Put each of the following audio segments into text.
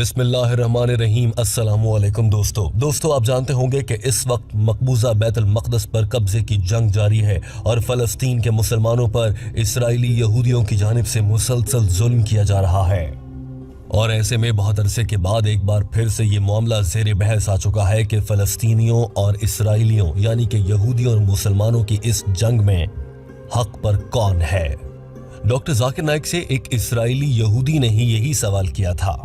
बिस्मिल्लाहिर्रहमानिर्रहीम। अस्सलामुअलैकुम दोस्तों आप जानते होंगे कि इस वक्त मकबूजा बैतुल मक़दस पर कब्जे की जंग जारी है और फ़लस्तीन के मुसलमानों पर इस्राएली यहूदियों की जानिब से मुसलसल जुल्म किया जा रहा है। और ऐसे में बहुत अरसे के बाद एक बार फिर से ये मामला ज़ेर बहस आ चुका है कि फ़लस्तीनियों और इसराइलियों यानी कि यहूदियों और मुसलमानों की इस जंग में हक पर कौन है। डॉक्टर जाकिर नाइक से एक इसराइली यहूदी ने ही यही सवाल किया था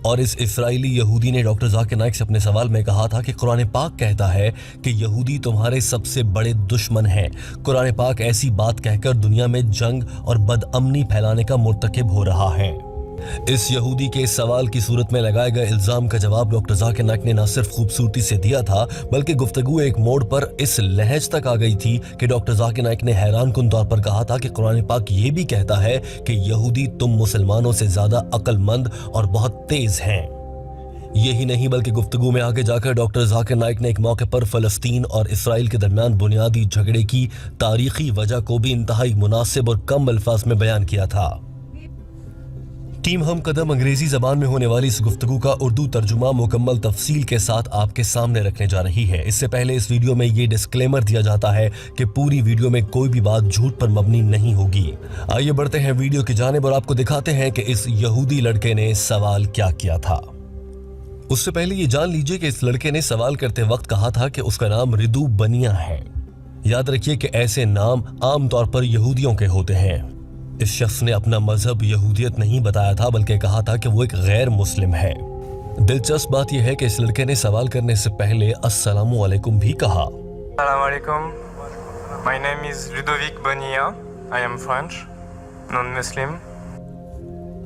और इस इसराइली यहूदी ने डॉक्टर जाकिर नाइक से अपने सवाल में कहा था कि कुरान पाक कहता है कि यहूदी तुम्हारे सबसे बड़े दुश्मन हैं। कुरान पाक ऐसी बात कहकर दुनिया में जंग और बदअमनी फैलाने का मुर्तकिब हो रहा है। इस यहूदी के सवाल की सूरत में लगाए गए इल्जाम का जवाब डॉक्टर जाकिर नाइक ने न सिर्फ खूबसूरती से दिया था बल्कि गुफ्तगू एक मोड़ पर इस लहज तक आ गई थी कि डॉक्टर जाकिर नाइक ने हैरानकुन तौर पर कहा था कि कुरान पाक ये भी कहता है कि यहूदी तुम मुसलमानों से ज्यादा अक्लमंद और बहुत तेज हैं। यही नहीं बल्कि गुफ्तगू में आगे जाकर डॉक्टर जाकिर नाइक ने एक मौके पर फ़लस्तीन और इसराइल के दरमियान बुनियादी झगड़े की तारीखी वजह को भी इंतहाई मुनासिब और कम अल्फाज में बयान किया था। टीम हम कदम अंग्रेजी जबान में होने वाली इस गुफ्तगू का उर्दू तर्जुमा मुकम्मल तफसील के साथ आपके सामने रखने जा रही है। इससे पहले इस वीडियो में ये डिस्क्लेमर दिया जाता है कि पूरी वीडियो में कोई भी बात झूठ पर मबनी नहीं होगी। आइए बढ़ते हैं वीडियो की जानिब और आपको दिखाते हैं कि इस यहूदी लड़के ने सवाल क्या किया था। उससे पहले ये जान लीजिए कि इस लड़के ने सवाल करते वक्त कहा था कि उसका नाम रिदू बनिया है। याद रखिए कि ऐसे नाम आमतौर पर यहूदियों के होते हैं। इस शख्स ने अपना मजहब यहूदियत नहीं बताया था बल्कि कहा था कि वो एक गैर मुस्लिम है। दिलचस्प बात यह है कि इस लड़के ने सवाल करने से पहले अस्सलामु अलैकुम भी कहा। Assalamu alaikum. My name is Ludovic Bonilla. I am French, non-Muslim.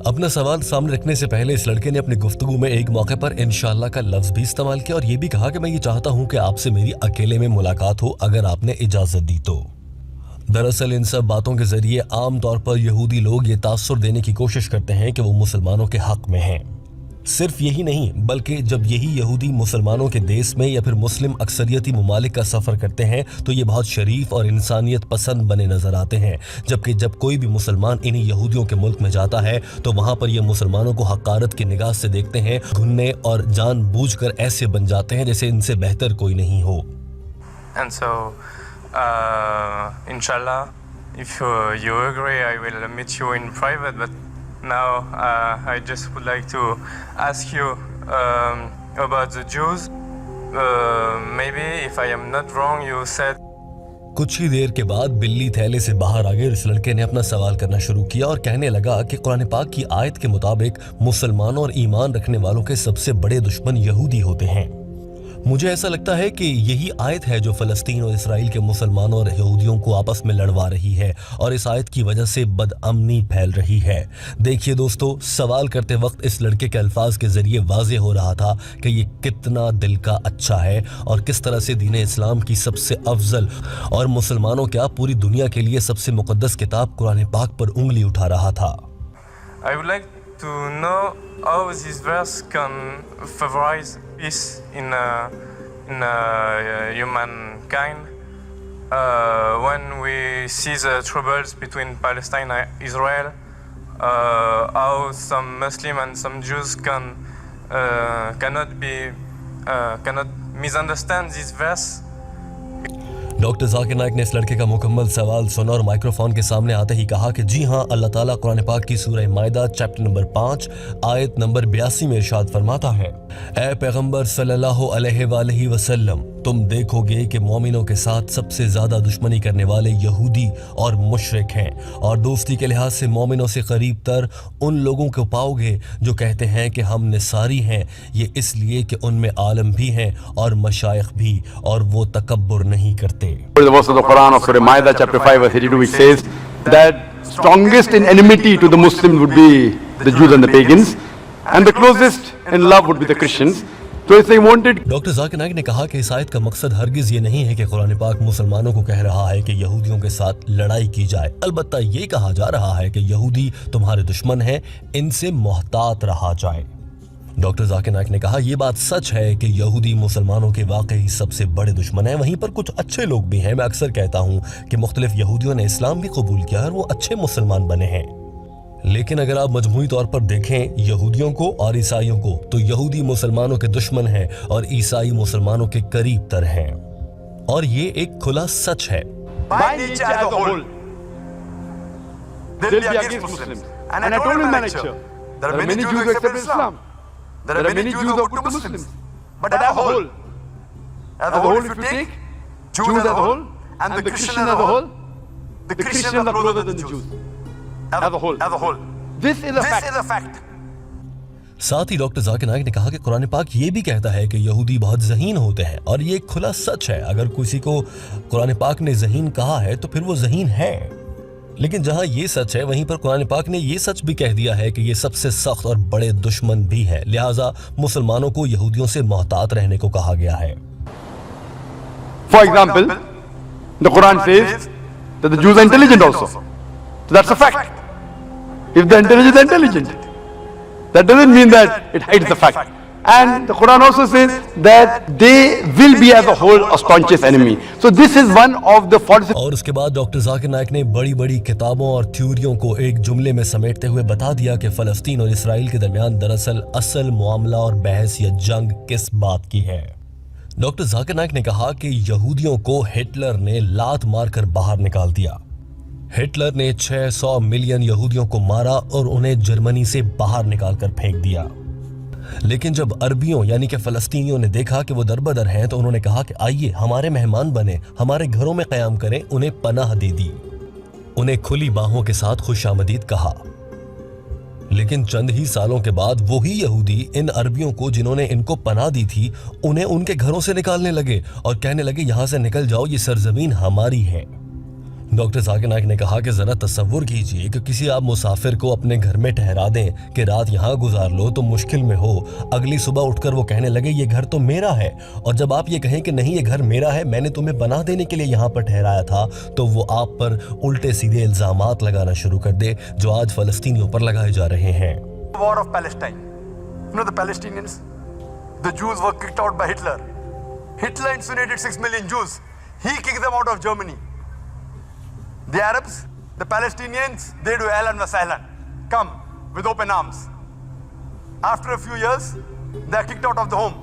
अपना सवाल सामने रखने से पहले इस लड़के ने अपनी गुफ्तगू में एक मौके पर इंशाअल्लाह का लफ्ज भी इस्तेमाल किया और ये भी कहा कि मैं ये चाहता हूँ कि आपसे मेरी अकेले में मुलाकात हो अगर आपने इजाजत दी तो। दरअसल इन सब बातों के जरिए आम तौर पर यहूदी लोग ये तासुर देने की कोशिश करते हैं कि वो मुसलमानों के हक में हैं। सिर्फ यही नहीं बल्कि जब यही यहूदी मुसलमानों के देश में या फिर मुस्लिम अक्सरियती ममालिक का सफ़र करते हैं तो ये बहुत शरीफ और इंसानियत पसंद बने नजर आते हैं, जबकि जब कोई भी मुसलमान इन्हीं यहूदियों के मुल्क में जाता है तो वहाँ पर ये मुसलमानों को हकारत की निगाह से देखते हैं, घुनने और जानबूझकर ऐसे बन जाते हैं जैसे इनसे बेहतर कोई नहीं हो। And so, inshallah, if you agree, I will meet you in private. But now I just would like to ask you about the Jews. Maybe if I am not wrong, you said. कुछ ही देर के बाद बिल्ली थैले से बाहर आ गई। इस लड़के ने अपना सवाल करना शुरू किया और कहने लगा कि कुरान पाक की आयत के मुताबिक मुसलमानों और ईमान रखने वालों के सबसे बड़े दुश्मन यहूदी होते हैं। मुझे ऐसा लगता है कि यही आयत है जो फ़लस्तीन और इसराइल के मुसलमानों और यहूदियों को आपस में लड़वा रही है और इस आयत की वजह से बदअमनी फैल रही है। देखिए दोस्तों, सवाल करते वक्त इस लड़के के अल्फाज के जरिए वाज़ेह हो रहा था कि ये कितना दिल का अच्छा है और किस तरह से दीन इस्लाम की सबसे अफजल और मुसलमानों क्या पूरी दुनिया के लिए सबसे मुक़द्दस किताब कुरान पाक पर उंगली उठा रहा था। I would like to know how this verse can favorize peace in humankind when we see the troubles between Palestine and Israel, how some Muslim and some Jews cannot misunderstand this verse. Doctor Zakir Naik ने इस लड़के का मुकम्मल सवाल सुना और microphone के सामने आते ही कहा कि जी हाँ, अल्लाह ताला कुरान पाक की सूरह माइदा चैप्टर नंबर 5 आयत नंबर 82 में इरशाद फरमाता है, ऐ पैगंबर सल्लल्लाहु अलैहि वसल्लम, तुम देखोगे कि मोमिनों के साथ सबसे ज्यादा दुश्मनी करने वाले यहूदी और मुशरिक हैं और दोस्ती के लिहाज से मोमिनों से करीब तर उन लोगों को पाओगे जो कहते हैं कि हम निसारी हैं, ये इसलिए कि उनमें आलम भी हैं और मशाइख भी और वो तकब्बुर नहीं करते। The verse of the Quran of Surah Maida chapter 5 verse 82 which says that strongest in enmity to the Muslims would be the Jews and the pagans and the closest in love would be the Christians. So if they wanted. Doctor Zakir Naik ने कहा कि इस आयत का मकसद हरगिज ये नहीं है कि कुरान पाक मुसलमानों को कह रहा है कि यहूदियों के साथ लड़ाई की जाए, अलबत्ता ये कहा जा रहा है कि यहूदी तुम्हारे दुश्मन हैं, इनसे मोहतात रहा जाए। डॉक्टर जाकिर नाइक ने कहा, ये बात सच है कि यहूदी मुसलमानों के वाकई सबसे बड़े दुश्मन हैं, वहीं पर कुछ अच्छे लोग भी हैं। मैं अक्सर कहता हूँ कि मुख्तलिफ यहूदियों ने इस्लाम भी कबूल किया और वो अच्छे मुसलमान बने हैं। लेकिन अगर आप मजमूई तौर पर देखें यहूदियों को और ईसाइयों को, तो यहूदी मुसलमानों के दुश्मन हैं और ईसाई मुसलमानों के करीब तर हैं। और ये एक खुला सच है। By nature as a whole, they'll be against Muslims. And I told you in my lecture, there are many Jews who accept Islam. There are many Jews who are good to Muslims. But as a whole, if you take Jews as a whole and the Christians as a whole, the Christians are closer than the Jews. As a whole. This is a fact. साथ ही doctor Zakir Naik ने कहा कि कुरान पाक ये भी कहता है कि यहूदी बहुत ज़हीन होते हैं, और ये एक खुला सच है। अगर किसी को कुरान पाक ने ज़हीन कहा है तो फिर वो ज़हीन है। लेकिन जहां ये सच है, वहीं पर कुरान पाक ने ये सच भी कह दिया है कि ये सबसे सख्त और बड़े दुश्मन भी है। लिहाजा मुसलमानों को यहूदियों से मोहतात रहने को कहा गया है। For example, the Quran says that the Jews are intelligent also. So that's a fact. If the intelligent are intelligent, that doesn't mean that it hides the fact. And the Quran also says that they will be as a whole a staunchest enemy. So this is one of the 46. और उसके बाद doctor Zakir Naik ने बड़ी बड़ी किताबों और थ्योरियों को एक जुमले में समेटते हुए बता दिया कि फलस्तीन और इसराइल के दरमियान दरअसल असल मामला और बहस या जंग किस बात की है। डॉक्टर जाकिर नाइक ने कहा कि यहूदियों को हिटलर ने लात मारकर बाहर निकाल दिया। हिटलर ने 600 मिलियन यहूदियों को मारा और उन्हें जर्मनी से बाहर निकालकर फेंक दिया। लेकिन जब अरबियों यानी कि फलस्तीनियों ने देखा कि वो दरबदर हैं, तो उन्होंने कहा कि आइए हमारे मेहमान बने, हमारे घरों में क़याम करें। उन्हें पनाह दे दी, उन्हें खुली बाहों के साथ खुशामदीद कहा। लेकिन चंद ही सालों के बाद वही यहूदी इन अरबियों को जिन्होंने इनको पनाह दी थी, उन्हें उनके घरों से निकालने लगे और कहने लगे यहाँ से निकल जाओ, ये सरजमीन हमारी है। डॉक्टर जाकिर नाइक ने कहा कि जरा तसव्वुर कीजिए कि किसी आप मुसाफिर को अपने घर में ठहरा दें कि रात यहाँ गुजार लो तो मुश्किल में हो, अगली सुबह उठकर वो कहने लगे ये घर तो मेरा है, और जब आप ये कहें कि नहीं ये घर मेरा है, मैंने तुम्हें पनाह देने के लिए यहाँ पर ठहराया था, तो वो आप पर उल्टे सीधे इल्जामात लगाना शुरू कर दे जो आज फलस्तीनियों पर लगाए जा रहे हैं। War of Palestine. You know the Palestinians? The Jews were kicked out by Hitler. Hitler incinerated 6 million Jews. He kicked them out of Germany. The Arabs, the Palestinians, they do ahlan wa sahlan. Come with open arms. After a few years, they are kicked out of the home.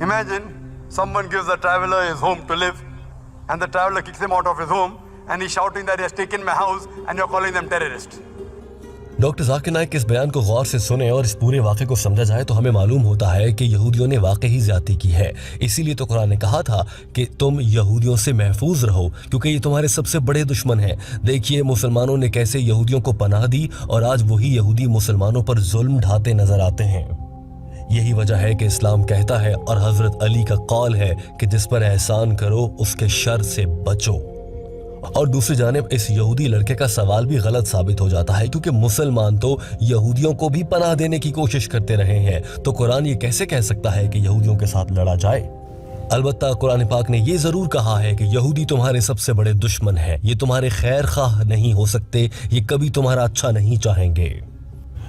Imagine someone gives a traveler his home to live, and the traveler kicks him out of his home, and he's shouting that he has taken my house, and you're calling them terrorists. Doctor Zakir Naik के इस बयान को गौर से सुने और इस पूरे वाक़े को समझा जाए तो हमें मालूम होता है कि यहूदियों ने वाकई ज्यादती की है। इसीलिए तो कुरान ने कहा था कि तुम यहूदियों से महफूज रहो, क्योंकि ये तुम्हारे सबसे बड़े दुश्मन हैं। देखिए मुसलमानों ने कैसे यहूदियों को पनाह दी, और आज वही यहूदी मुसलमानों पर जुल्म ढाते नजर आते हैं। यही वजह है कि इस्लाम कहता है और हजरत अली का कौल है कि जिस पर एहसान करो उसके शर से बचो। और दूसरी जानिब इस यहूदी लड़के का सवाल भी गलत साबित हो जाता है, क्योंकि मुसलमान तो यहूदियों को भी पनाह देने की कोशिश करते रहे हैं, तो कुरान ये कैसे कह सकता है कि यहूदियों के साथ लड़ा जाए। अलबत्ता कुरान पाक ने ये जरूर कहा है कि यहूदी तुम्हारे सबसे बड़े दुश्मन हैं, ये तुम्हारे खैर खाह नहीं हो सकते, ये कभी तुम्हारा अच्छा नहीं चाहेंगे।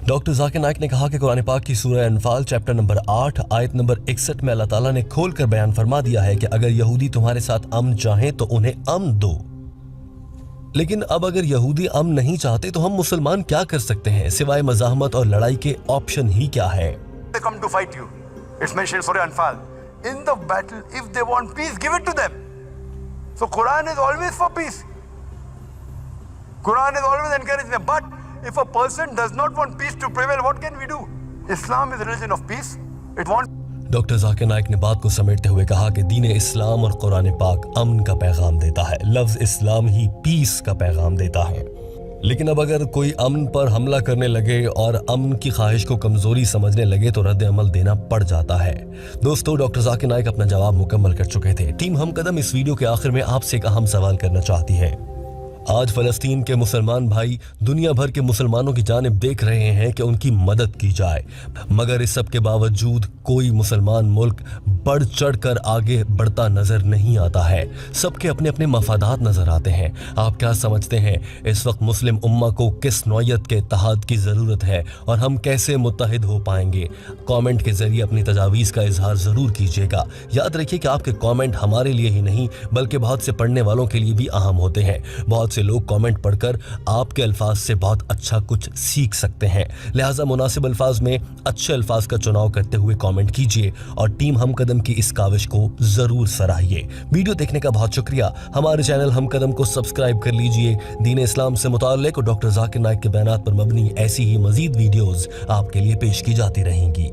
डॉक्टर जाकिर नाइक ने कहा कि कुरान पाक की सूरह अनफाल चैप्टर नंबर 8 आयत नंबर 61 में अल्लाह ताला ने खोलकर बयान फरमा दिया है कि अगर यहूदी तुम्हारे साथ अमन चाहें तो उन्हें अमन दो। लेकिन अब अगर यहूदी अमन नहीं चाहते तो हम मुसलमान क्या कर सकते हैं सिवाय मज़ाहमत और लड़ाई के? ऑप्शन ही क्या है? They come to fight you. It's mentioned in Surah Anfal. In the battle, if they want peace, give it to them. So Quran is always for peace. Quran is always encouraging them. But if a person does not want peace to prevail, what can we do? Islam is a religion of peace. It wants. Doctor Zakir Naik ने बात को समेटते हुए कहा कि दीन इस्लाम और कुरान पाक अमन का पैगाम देता है। लफ्ज इस्लाम ही पीस का पैगाम देता है। लेकिन अब अगर कोई अमन पर हमला करने लगे और अमन की ख्वाहिश को कमजोरी समझने लगे तो रद्द अमल देना पड़ जाता है। दोस्तों, डॉक्टर जाकिर नाइक अपना जवाब मुकम्मल कर चुके थे। टीम हम कदम इस वीडियो के आखिर में आपसे एक अहम सवाल करना चाहती है। आज फलस्तीन के मुसलमान भाई दुनिया भर के मुसलमानों की जानिब देख रहे हैं कि उनकी मदद की जाए, मगर इस सब के बावजूद कोई मुसलमान मुल्क बढ़ चढ़ कर आगे बढ़ता नजर नहीं आता है। सबके अपने अपने मफादात नजर आते हैं। आप क्या समझते हैं इस वक्त मुस्लिम उम्मा को किस नौयत के इत्तेहाद की ज़रूरत है और हम कैसे मुत्तहिद हो पाएंगे? कमेंट के जरिए अपनी तजावीज़ का इजहार ज़रूर कीजिएगा। याद रखिए कि आपके कमेंट हमारे लिए ही नहीं बल्कि बहुत से पढ़ने वालों के लिए भी अहम होते हैं। बहुत से लोग कमेंट पढ़कर आपके अल्फाज से बहुत अच्छा कुछ सीख सकते हैं। लिहाजा मुनासिब अल्फाज में अच्छे अल्फाज का चुनाव करते हुए कमेंट कीजिए और टीम हम कदम की इस काविश को जरूर सराहिए। वीडियो देखने का बहुत शुक्रिया। हमारे चैनल हम कदम को सब्सक्राइब कर लीजिए। दीन इस्लाम से मुताल्लिक और डॉक्टर जाकिर नाइक के बयानात पर मबनी ऐसी ही मजीद वीडियोस आपके लिए पेश की जाती रहेंगी।